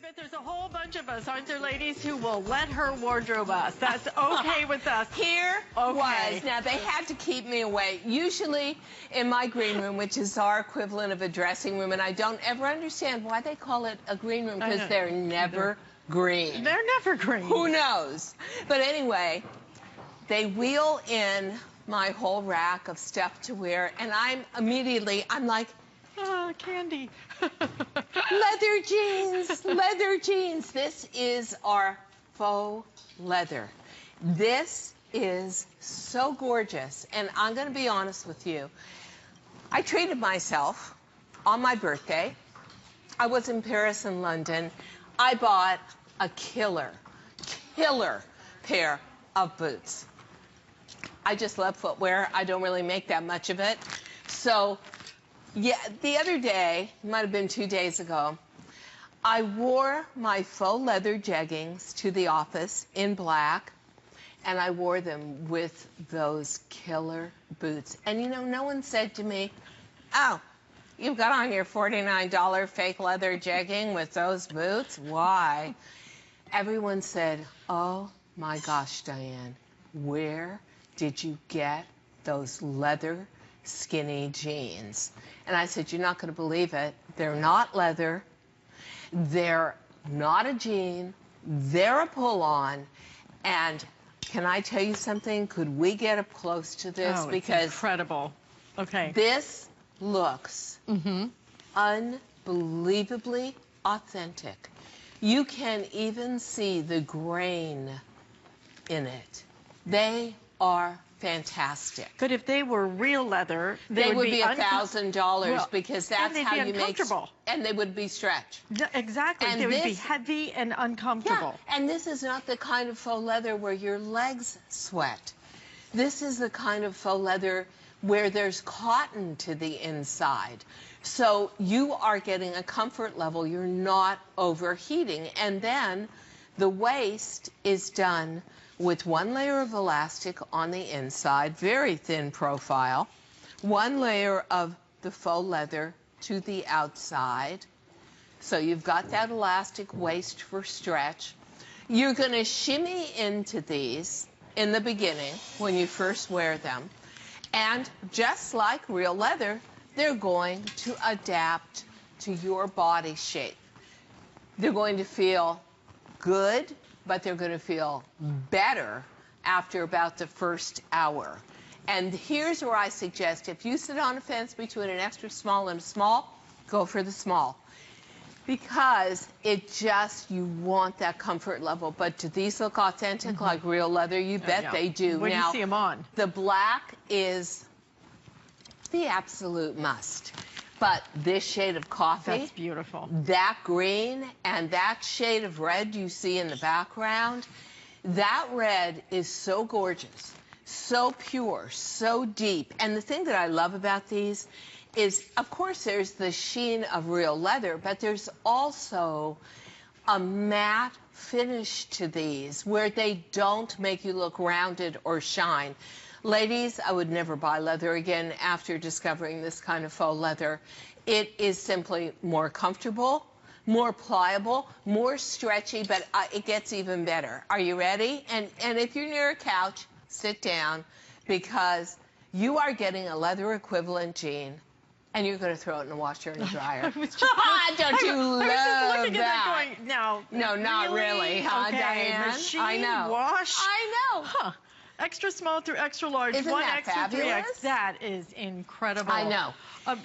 bet there's a whole bunch of us, aren't there, ladies, who will let her wardrobe us. That's okay with us. Here was, now they had to keep me away. Usually in my green room, which is our equivalent of a dressing room, and I don't ever understand why they call it a green room, because they're never green. They're never green. Who knows? But anyway, they wheel in my whole rack of stuff to wear, and I'm like, oh, candy. leather jeans, leather jeans. This is our faux leather. This is so gorgeous, and I'm going to be honest with you. I treated myself on my birthday. I was in Paris and London. I bought a killer pair of boots. I just love footwear. I don't really make that much of it. So, yeah, the other day, it might have been 2 days ago, I wore my faux leather jeggings to the office in black, and I wore them with those killer boots. And you know, no one said to me, oh, you've got on your $49 fake leather jegging with those boots? Why? Everyone said, oh my gosh, Diane, where did you get those leather skinny jeans? And I said, you're not going to believe it. They're not leather. They're not a jean. They're a pull-on. And can I tell you something? Could we get up close to this? Oh, because it's incredible. Okay. This looks unbelievably authentic. You can even see the grain in it. They are fantastic. But if they were real leather, they would be $1,000 because that's how you make. And they would be stretch. Exactly. And they would be heavy and uncomfortable. Yeah. And this is not the kind of faux leather where your legs sweat. This is the kind of faux leather where there's cotton to the inside. So you are getting a comfort level. You're not overheating. And then the waist is done with one layer of elastic on the inside, very thin profile, one layer of the faux leather to the outside. So you've got that elastic waist for stretch. You're going to shimmy into these in the beginning when you first wear them. And just like real leather, they're going to adapt to your body shape. They're going to feel good, but they're going to feel better after about the first hour. And here's where I suggest, if you sit on a fence between an extra small and a small, go for the small. Because you want that comfort level. But do these look authentic like real leather? You bet they do. When you see them on. The black is the absolute must. But this shade of coffee, that's beautiful. That green and that shade of red you see in the background, that red is so gorgeous, so pure, so deep. And the thing that I love about these is, of course, there's the sheen of real leather, but there's also a matte finish to these where they don't make you look rounded or shine. Ladies, I would never buy leather again after discovering this kind of faux leather. It is simply more comfortable, more pliable, more stretchy, but it gets even better. Are you ready? And if you're near a couch, sit down, because you are getting a leather equivalent jean, and you're going to throw it in the washer and dryer. Don't you love that? Going, no, not really, huh, Diane? Machine I know. Wash. I know. Huh. Extra small through extra large. Isn't that extra fabulous? 3X. That is incredible. I know.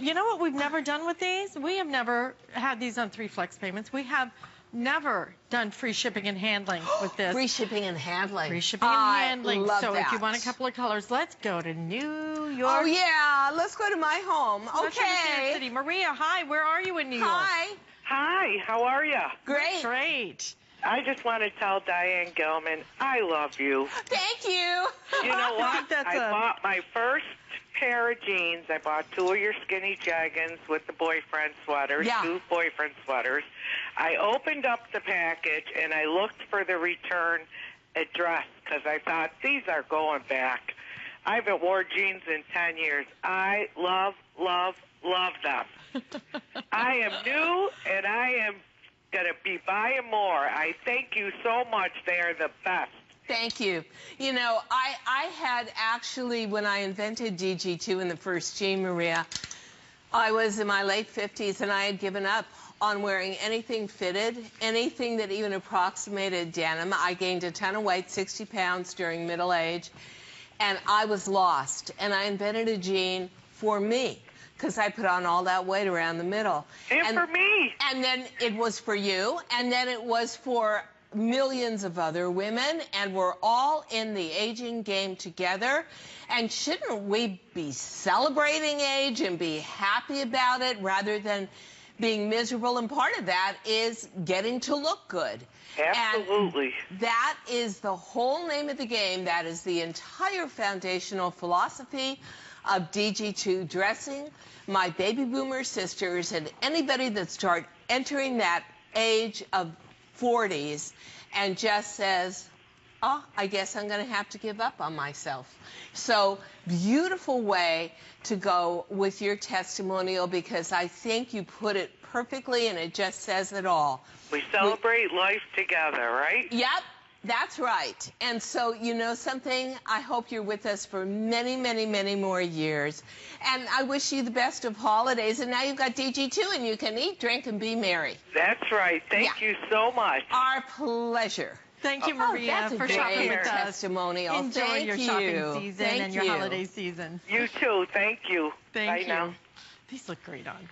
You know what we've never done with these? We have never had these on 3 flex payments. We have never done free shipping and handling with this. Free shipping and handling. Free shipping and handling. Love so that. If you want a couple of colors, let's go to New York. Oh, yeah. Let's go to my home. Okay. City. Maria, hi. Where are you in New York? Hi. Hi. How are you? Great. Great. I just want to tell Diane Gilman, I love you. Thank you. You know what? That's I bought my first pair of jeans. I bought 2 of your skinny jeggings with the boyfriend sweaters, 2 boyfriend sweaters. I opened up the package, and I looked for the return address because I thought, these are going back. I haven't worn jeans in 10 years. I love, love, love them. I am new, and I am going to be buying more. I thank you so much. They are the best. Thank you. You know, I had actually, when I invented DG2 in the first jean, Maria, I was in my late 50s, and I had given up on wearing anything fitted, anything that even approximated denim. I gained a ton of weight, 60 pounds during middle age, and I was lost. And I invented a jean for me, because I put on all that weight around the middle. And for me. And then it was for you, and then it was for millions of other women, and we're all in the aging game together. And shouldn't we be celebrating age and be happy about it rather than being miserable? And part of that is getting to look good. Absolutely. And that is the whole name of the game. That is the entire foundational philosophy of DG2 dressing. My baby boomer sisters and anybody that start entering that age of 40s and just says, oh, I guess I'm going to have to give up on myself. So beautiful way to go with your testimonial, because I think you put it perfectly and it just says it all. We celebrate life together, right? Yep. That's right. And so, you know something? I hope you're with us for many, many, many more years. And I wish you the best of holidays. And now you've got DG2, and you can eat, drink, and be merry. That's right. Thank you so much. Our pleasure. Thank you, Maria, for shopping with us. Testimonial. Enjoy Thank your you. shopping season and your holiday season. You too. Thank you. Thank you. Now. These look great on.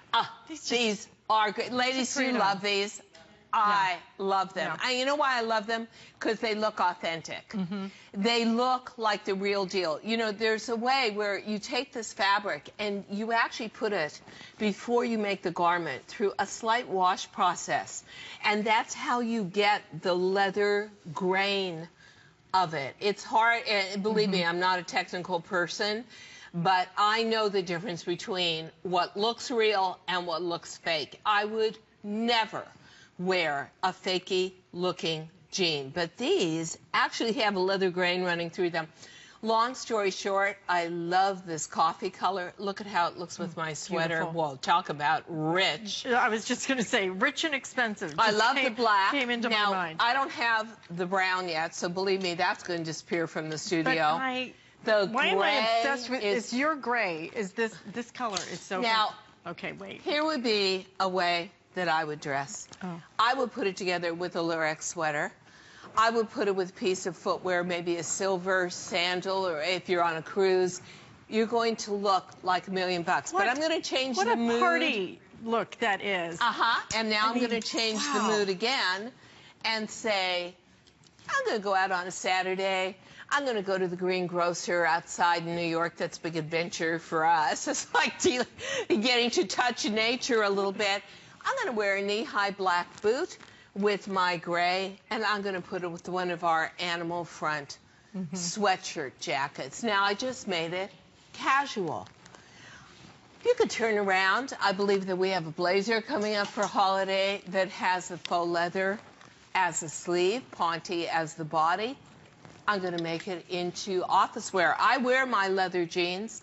These are great. Ladies, you love these. I love them. Yeah. And you know why I love them? Because they look authentic. They look like the real deal. You know, there's a way where you take this fabric and you actually put it, before you make the garment, through a slight wash process. And that's how you get the leather grain of it. It's hard, and believe me, I'm not a technical person, but I know the difference between what looks real and what looks fake. I would never wear a fakey looking jean, but these actually have a leather grain running through them. Long story short, I love this coffee color. Look at how it looks with my sweater. Beautiful. Whoa, talk about rich. I was just going to say rich and expensive. I love the black. Came into now, my mind. I don't have the brown yet, so believe me, that's going to disappear from the studio. But why am I obsessed with it's your gray? Is this color is so now? Okay, wait. Here would be a way that I would dress. I would put it together with a Luxe sweater. I would put it with a piece of footwear, maybe a silver sandal, or if you're on a cruise, you're going to look like $1 million. But I'm going to change the mood. What a party look that is. And now I'm going to change the mood again and say, I'm going to go out on a Saturday. I'm going to go to the greengrocer outside in New York. That's a big adventure for us. It's like getting to touch nature a little bit. I'm going to wear a knee-high black boot with my gray, and I'm going to put it with one of our animal front sweatshirt jackets. Now, I just made it casual. You could turn around. I believe that we have a blazer coming up for holiday that has the faux leather as the sleeve, Ponte as the body. I'm going to make it into office wear. I wear my leather jeans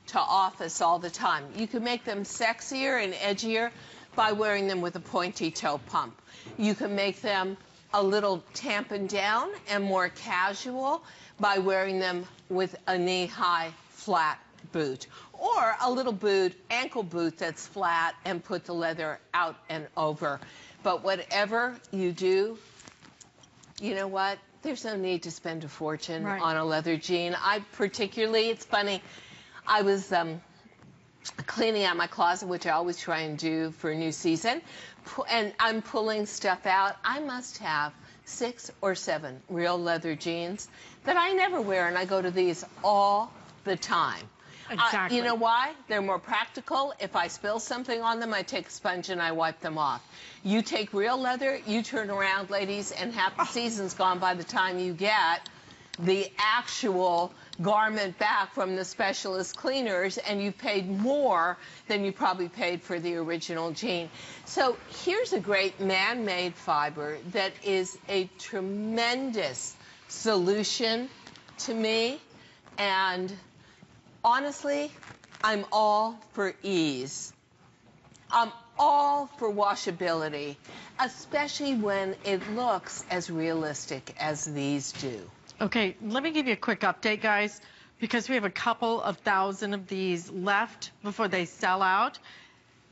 to office all the time. You can make them sexier and edgier by wearing them with a pointy toe pump. You can make them a little tampened down and more casual by wearing them with a knee-high flat boot, or a little boot, ankle boot that's flat, and put the leather out and over. But whatever you do, you know what? There's no need to spend a fortune on a leather jean. It's funny, I was cleaning out my closet, which I always try and do for a new season, and I'm pulling stuff out. I must have 6 or 7 real leather jeans that I never wear, and I go to these all the time. Exactly. You know why? They're more practical. If I spill something on them, I take a sponge and I wipe them off. You take real leather, you turn around, ladies, and half the season's gone by the time you get the actual garment back from the specialist cleaners, and you've paid more than you probably paid for the original jean. So here's a great man-made fiber that is a tremendous solution to me, and honestly, I'm all for ease. all for washability, especially when it looks as realistic as these do. Okay, let me give you a quick update, guys, because we have a couple of thousand of these left before they sell out.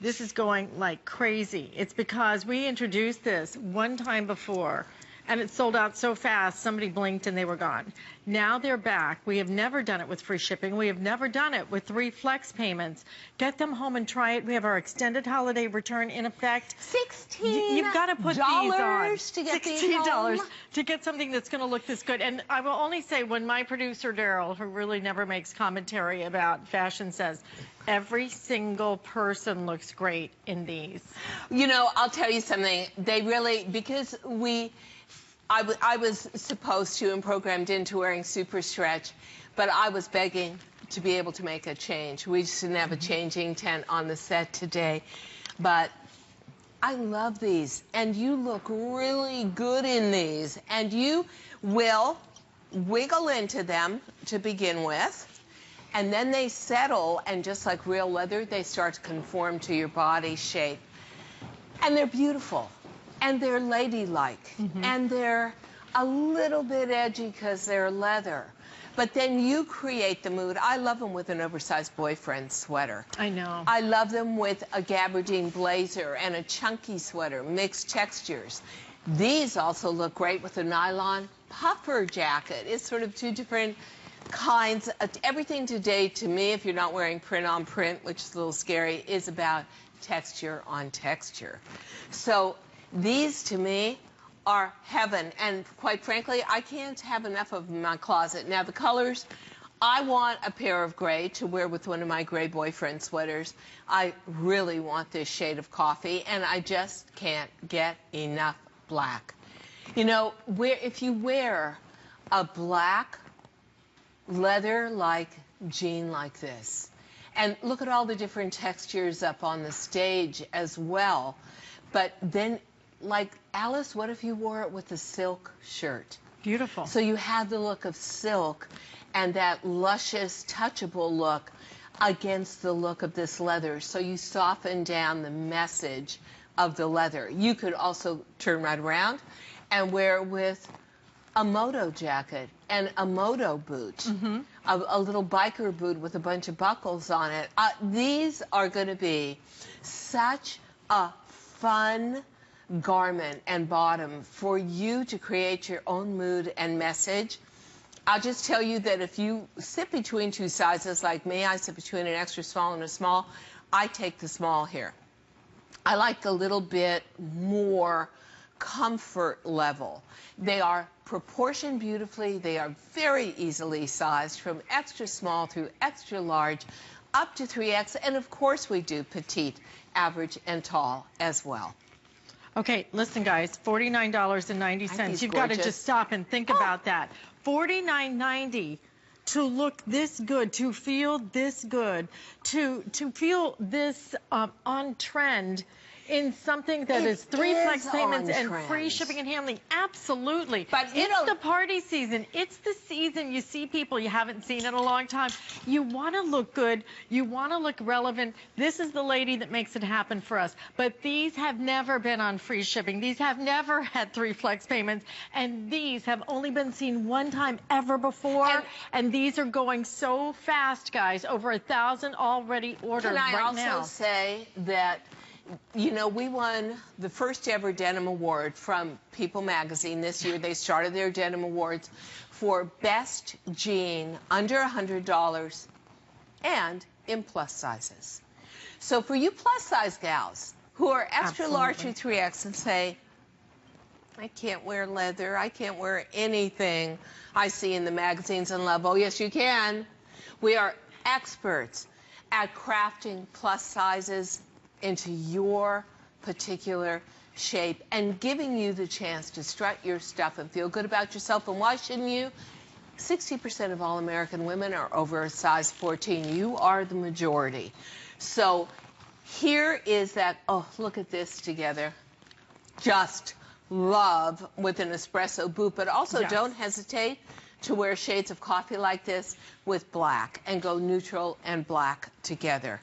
This is going like crazy. It's because we introduced this one time before, and it sold out so fast, somebody blinked and they were gone. Now they're back. We have never done it with free shipping. We have never done it with 3 flex payments. Get them home and try it. We have our extended holiday return in effect. $16 You've got to put these on. to get these home. $16 to get something that's going to look this good. And I will only say, when my producer Daryl, who really never makes commentary about fashion, says every single person looks great in these. You know, I'll tell you something. They really, because I was supposed to and programmed into wearing super stretch, but I was begging to be able to make a change. We just didn't have a changing tent on the set today. But I love these, and you look really good in these, and you will wiggle into them to begin with, and then they settle, and just like real leather, they start to conform to your body shape. And they're beautiful. And they're ladylike, and they're a little bit edgy because they're leather. But then you create the mood. I love them with an oversized boyfriend sweater. I know. I love them with a gabardine blazer and a chunky sweater, mixed textures. These also look great with a nylon puffer jacket. It's sort of 2 different kinds. Everything today, to me, if you're not wearing print on print, which is a little scary, is about texture on texture. So these, to me, are heaven, and quite frankly, I can't have enough of them in my closet. Now, the colors, I want a pair of gray to wear with one of my gray boyfriend sweaters. I really want this shade of coffee, and I just can't get enough black. You know, if you wear a black leather-like jean like this, and look at all the different textures up on the stage as well, but then, like, Alice, what if you wore it with a silk shirt? Beautiful. So you have the look of silk and that luscious, touchable look against the look of this leather. So you soften down the message of the leather. You could also turn right around and wear it with a moto jacket and a moto boot, a little biker boot with a bunch of buckles on it. These are going to be such a fun garment and bottom for you to create your own mood and message. I'll just tell you that if you sit between 2 sizes like me, I sit between an extra small and a small, I take the small here. I like a little bit more comfort level. They are proportioned beautifully. They are very easily sized from extra small through extra large up to 3X, and of course we do petite, average, and tall as well. Okay, listen, guys, $49.90. You've got to just stop and think about that. $49.90 to look this good, to feel this good, to feel this on trend in something that is 3 flex payments and free shipping and handling. Absolutely. But it's the party season. It's the season you see people you haven't seen in a long time. You want to look good. You want to look relevant. This is the lady that makes it happen for us. But these have never been on free shipping. These have never had 3 flex payments. And these have only been seen one time ever before. And these are going so fast, guys. Over 1,000 already ordered right now. Can I also say that, you know, we won the first ever denim award from People magazine this year. They started their denim awards for best jean under $100 and in plus sizes. So for you plus size gals who are extra large through 3X and say, I can't wear leather, I can't wear anything I see in the magazines and love. Oh, yes, you can. We are experts at crafting plus sizes into your particular shape and giving you the chance to strut your stuff and feel good about yourself. And why shouldn't you? 60% of all American women are over a size 14. You are the majority. So here is that, oh, look at this together. Just love with an espresso boot, but also don't hesitate to wear shades of coffee like this with black and go neutral and black together.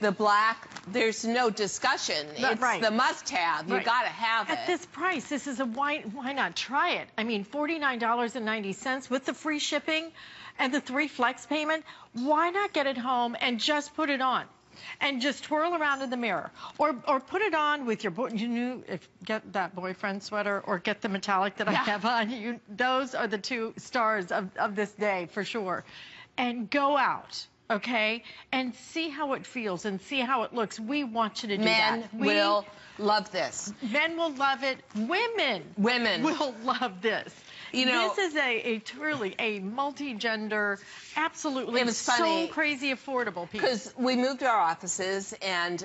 the black, there's no discussion. It's the must-have. You got to have it. At this price, this is a why not try it? I mean, $49.90 with the free shipping and the 3 flex payment. Why not get it home and just put it on? And just twirl around in the mirror, or put it on with your get that boyfriend sweater, or get the metallic that I have on. Those are the 2 stars of this day for sure. And go out, okay, and see how it feels and see how it looks. We want you to do that. Men will love this. Men will love it. Women will love this. You know, this is truly a multi-gender, absolutely it was funny, so crazy affordable piece. Because we moved our offices, and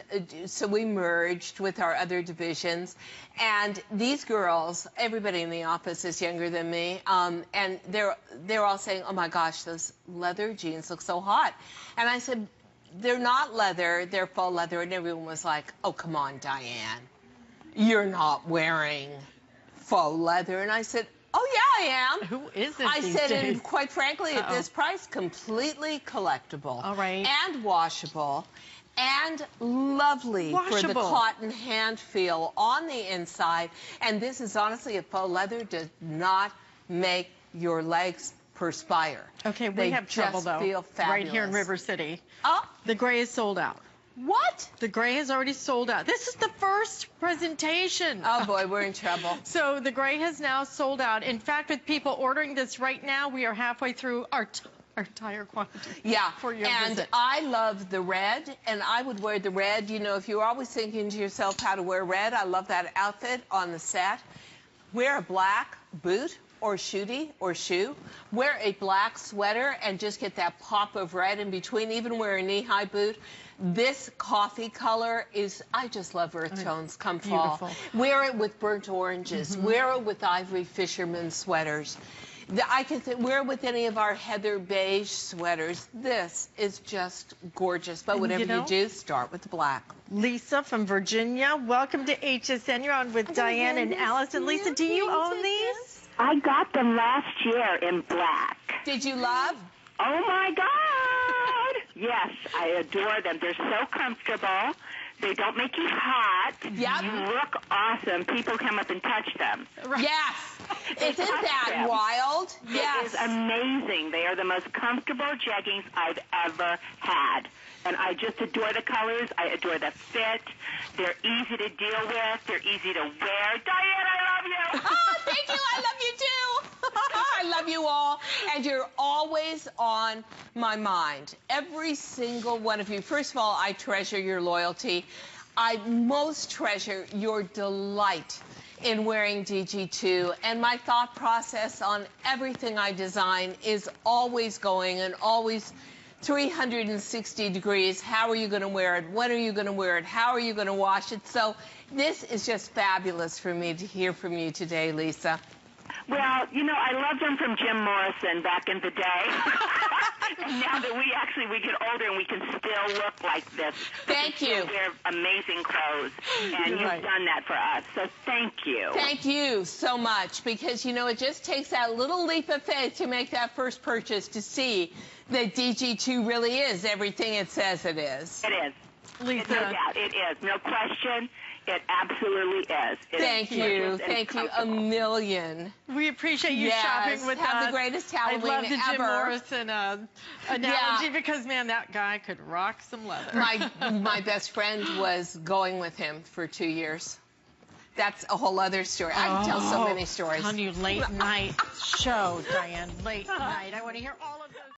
so we merged with our other divisions. And these girls, everybody in the office is younger than me, and they're all saying, "Oh my gosh, those leather jeans look so hot." And I said, "They're not leather, they're faux leather." And everyone was like, "Oh, come on, Diane, you're not wearing faux leather." And I said, "Oh, yeah, I am." Who is it? I said, and quite frankly, at this price, completely collectible. All right. And washable. And lovely for the cotton hand feel on the inside. And this is honestly, a faux leather does not make your legs perspire. Okay, we have trouble, though, feel fabulous. right here in River City. Oh. The gray is sold out. What? The gray is already sold out. This is the first presentation. Oh, boy, we're in trouble. So the gray has now sold out. In fact, with people ordering this right now, we are halfway through our entire quantity. Yeah, for your and visit. I love the red, and I would wear the red. You know, if you're always thinking to yourself how to wear red, I love that outfit on the set. Wear a black boot or shootie or shoe. Wear a black sweater and just get that pop of red in between. Even wear a knee-high boot. This coffee color is, I just love earth tones come fall. Wear it with burnt oranges. Wear it with ivory fisherman sweaters. I can wear it with any of our heather beige sweaters. This is just gorgeous. But whatever you do, start with the black. Lisa from Virginia, welcome to HSN. You're on with Diane and Allison. Lisa, do you own these? I got them last year in black. Did you love? Oh, my God. Yes, I adore them. They're so comfortable. They don't make you hot. Yep. You look awesome. People come up and touch them. Right. Yes. Isn't that wild? Yes. It is amazing. They are the most comfortable jeggings I've ever had. And I just adore the colors. I adore the fit. They're easy to deal with. They're easy to wear. Diane, I love you. Oh, thank you. I love you, too. I love you all. And you're always on my mind. Every single one of you. First of all, I treasure your loyalty. I most treasure your delight in wearing DG2. And my thought process on everything I design is always going and always 360 degrees. How are you going to wear it? When are you going to wear it? How are you going to wash it? So this is just fabulous for me to hear from you today, Lisa. Well, you know, I loved them from Jim Morrison back in the day. Now that we get older and we can still look like this. Thank you. Wear amazing clothes, and you've done that for us. So thank you. Thank you so much, because, you know, it just takes that little leap of faith to make that first purchase to see that DG2 really is everything it says it is. It is. Lisa. No doubt, it is. No question. It absolutely is. Thank you. Thank you a million. We appreciate you shopping with us. Have the greatest Halloween ever. I love the Jim Morrison analogy because, man, that guy could rock some leather. My best friend was going with him for 2 years. That's a whole other story. I can tell so many stories. On your late night show, Diane. Late night. I want to hear all of those.